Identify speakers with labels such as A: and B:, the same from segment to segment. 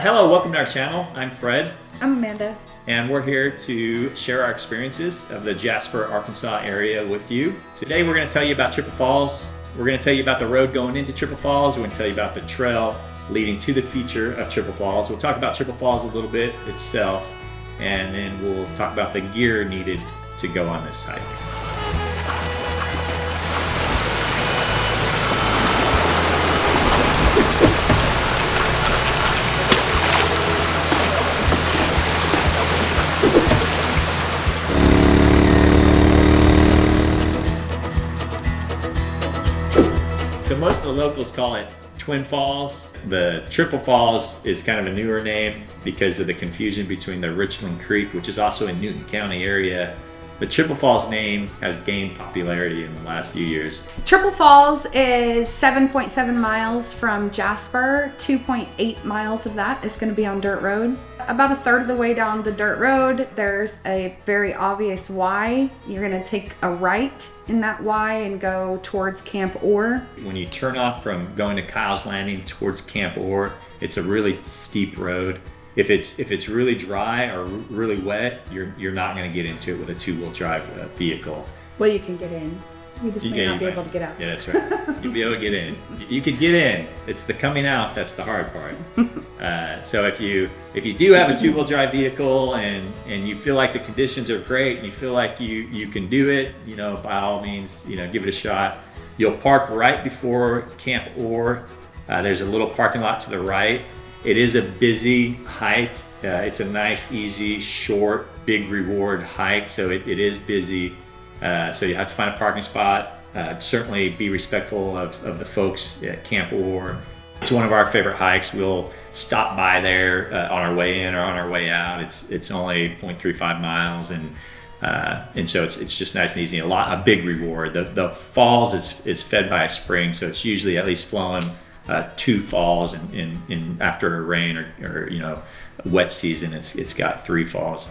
A: Hello, welcome to our channel. I'm Fred.
B: I'm Amanda.
A: And we're here to share our experiences of the Jasper, Arkansas area with you. Today we're going to tell you about Triple Falls. We're going to tell you about the road going into Triple Falls. We're going to tell you about the trail leading to the feature of Triple Falls. We'll talk about Triple Falls a little bit itself, and then we'll talk about the gear needed to go on this hike. So most of the locals call it Twin Falls. The Triple Falls is kind of a newer name because of the confusion between the Richland Creek, which is also in Newton County area. The Triple Falls name has gained popularity in the last few years.
B: Triple Falls is 7.7 miles from Jasper. 2.8 miles of that is going to be on dirt road. About a third of the way down the dirt road, there's a very obvious Y. You're going to take a right in that Y and go towards Camp Orr.
A: When you turn off from going to Kyle's Landing towards Camp Orr, it's a really steep road. If it's really dry or really wet, you're not going to get into it with a two-wheel drive vehicle.
B: Well, you can get in. You just may not be able to get out.
A: Yeah, that's right. You'll be able to get in. You can get in. It's the coming out that's the hard part. So if you do have a two-wheel drive vehicle and you feel like the conditions are great and you feel like you can do it, by all means, give it a shot. You'll park right before Camp Orr. There's a little parking lot to the right. It is a busy hike. It's a nice, easy, short, big reward hike. So it is busy. So you have to find a parking spot. Certainly be respectful of the folks at Camp Orr. It's one of our favorite hikes. We'll stop by there on our way in or on our way out. It's only 0.35 miles, and so it's just nice and easy. A big reward. The falls is fed by a spring, so it's usually at least flowing 2 falls in after a rain or wet season. It's got 3 falls.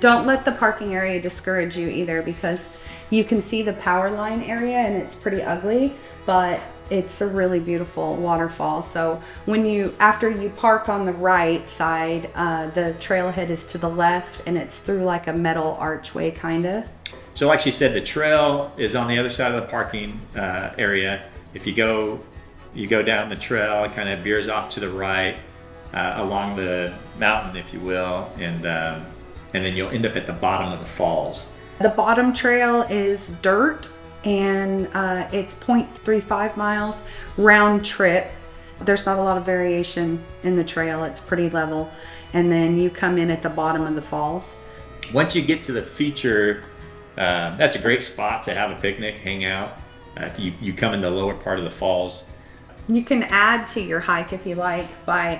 B: Don't let the parking area discourage you either, because you can see the power line area and it's pretty ugly, but it's a really beautiful waterfall. So after you park on the right side, the trailhead is to the left and it's through like a metal archway kinda.
A: So like she said, the trail is on the other side of the parking area. If you go down the trail, it kind of veers off to the right along the mountain, if you will, and then you'll end up at the bottom of the falls.
B: The bottom trail is dirt, and it's 0.35 miles round trip. There's not a lot of variation in the trail. It's pretty level, and then you come in at the bottom of the falls.
A: Once you get to the feature, that's a great spot to have a picnic, hang out. You come in the lower part of the falls.
B: You can add to your hike if you like by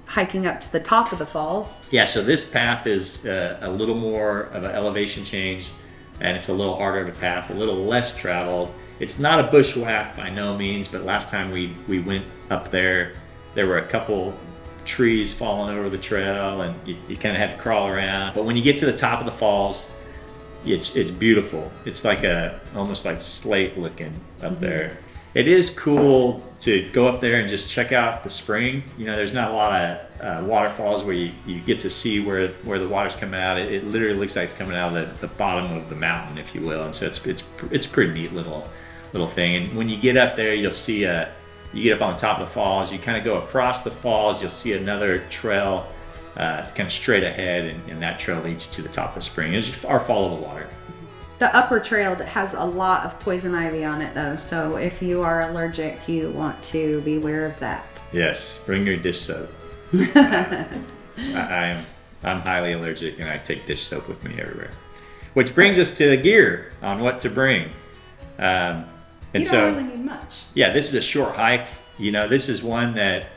B: hiking up to the top of the falls.
A: Yeah, so this path is a little more of an elevation change, and it's a little harder of a path, a little less traveled. It's not a bushwhack by no means, but last time we went up there were a couple trees falling over the trail, and you kind of had to crawl around. But when you get to the top of the falls, it's beautiful. It's like almost like slate looking up there. It is cool to go up there and just check out the spring. There's not a lot of waterfalls where you get to see where the water's coming out. It literally looks like it's coming out of the bottom of the mountain, if you will. And so it's a pretty neat little thing. And when you get up there, you'll see you get up on the top of the falls. You kind of go across the falls. You'll see another trail kind of straight ahead, and that trail leads you to the top of the spring. It's our follow the water.
B: The upper trail has a lot of poison ivy on it, though, so if you are allergic, you want to be aware of that.
A: Yes, bring your dish soap. I'm highly allergic, and I take dish soap with me everywhere. Which brings us to the gear on what to bring.
B: You don't really need much.
A: Yeah, this is a short hike. This is one that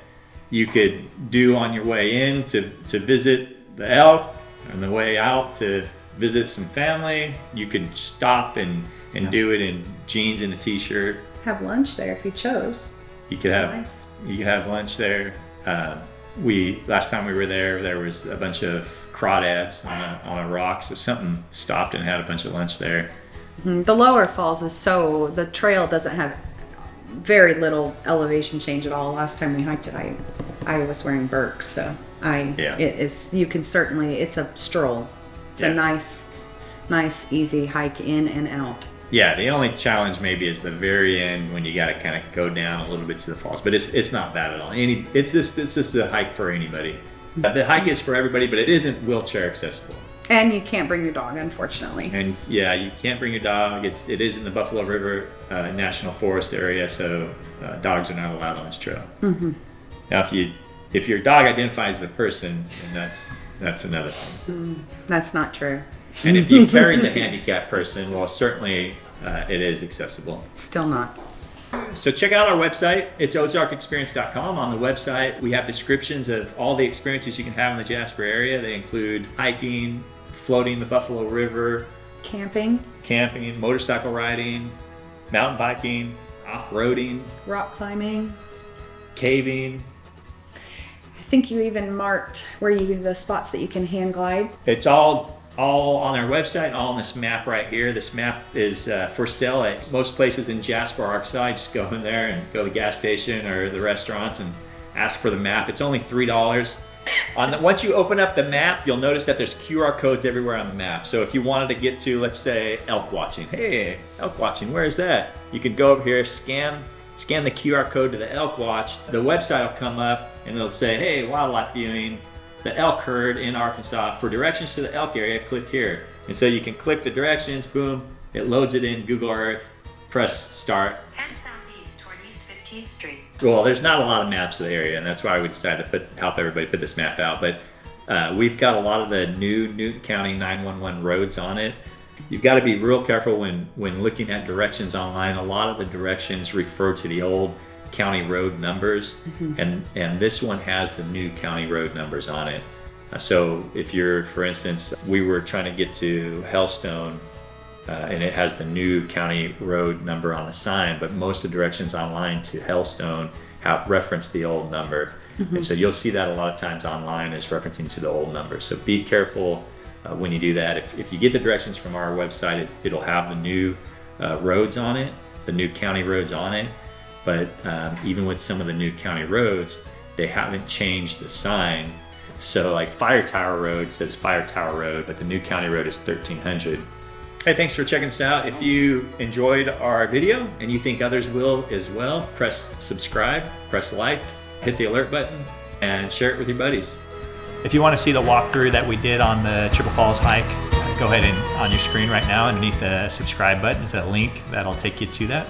A: you could do on your way in to visit the elk, on the way out to visit some family. You could stop and do it in jeans and a t-shirt.
B: Have lunch there if you chose.
A: You could have lunch there. Last time we were there was a bunch of crawdads on a rock, so something stopped and had a bunch of lunch there.
B: The lower falls the trail doesn't have very little elevation change at all. Last time we hiked it, I I was wearing Birks, so
A: Yeah.
B: it is, you can certainly, it's a stroll. It's a nice, easy hike in and out.
A: Yeah, the only challenge maybe is the very end when you got to kind of go down a little bit to the falls, but it's not bad at all. It's just a hike for anybody. The hike is for everybody, but it isn't wheelchair accessible.
B: And you can't bring your dog, unfortunately.
A: And yeah, you can't bring your dog. It is in the Buffalo River National Forest area, so dogs are not allowed on this trail.
B: Mm-hmm.
A: Now, if your dog identifies as a person, then that's another thing.
B: That's not true.
A: And if you carry the handicapped person, well, certainly it is accessible.
B: Still not.
A: So check out our website. It's ozarkexperience.com. On the website, we have descriptions of all the experiences you can have in the Jasper area. They include hiking, floating the Buffalo River,
B: Camping,
A: motorcycle riding, mountain biking, off-roading,
B: rock climbing.
A: caving.
B: I think you even marked the spots that you can hang glide.
A: It's all on our website, all on this map right here. This map is for sale at most places in Jasper, Arkansas. Just go in there and go to the gas station or the restaurants and ask for the map. It's only $3. Once you open up the map, you'll notice that there's QR codes everywhere on the map. So if you wanted to get to, let's say, elk watching. Hey, elk watching, where is that? You can go over here, scan the QR code to the elk watch. The website will come up and it'll say, hey, wildlife viewing, the elk herd in Arkansas. For directions to the elk area, click here. And so you can click the directions, boom, it loads it in Google Earth, press start.
C: Head southeast toward East 15th Street.
A: Well, there's not a lot of maps of the area, and that's why we decided to help everybody put this map out. But we've got a lot of the new Newton County 911 roads on it. You've got to be real careful when looking at directions online. A lot of the directions refer to the old county road numbers, and this one has the new county road numbers on it. So if you're, for instance, we were trying to get to Hellstone, and it has the new county road number on the sign, but most of the directions online to Hellstone have referenced the old number. And so you'll see that a lot of times online is referencing to the old number. So be careful when you do that. If you get the directions from our website, it'll have the new roads on it, the new county roads on it. But even with some of the new county roads, they haven't changed the sign. So like Fire Tower Road says Fire Tower Road, but the new county road is 1300. Hey, thanks for checking us out. If you enjoyed our video and you think others will as well, press subscribe, press like, hit the alert button, and share it with your buddies. If you want to see the walkthrough that we did on the Triple Falls hike, go ahead and on your screen right now underneath the subscribe button is a link that'll take you to that.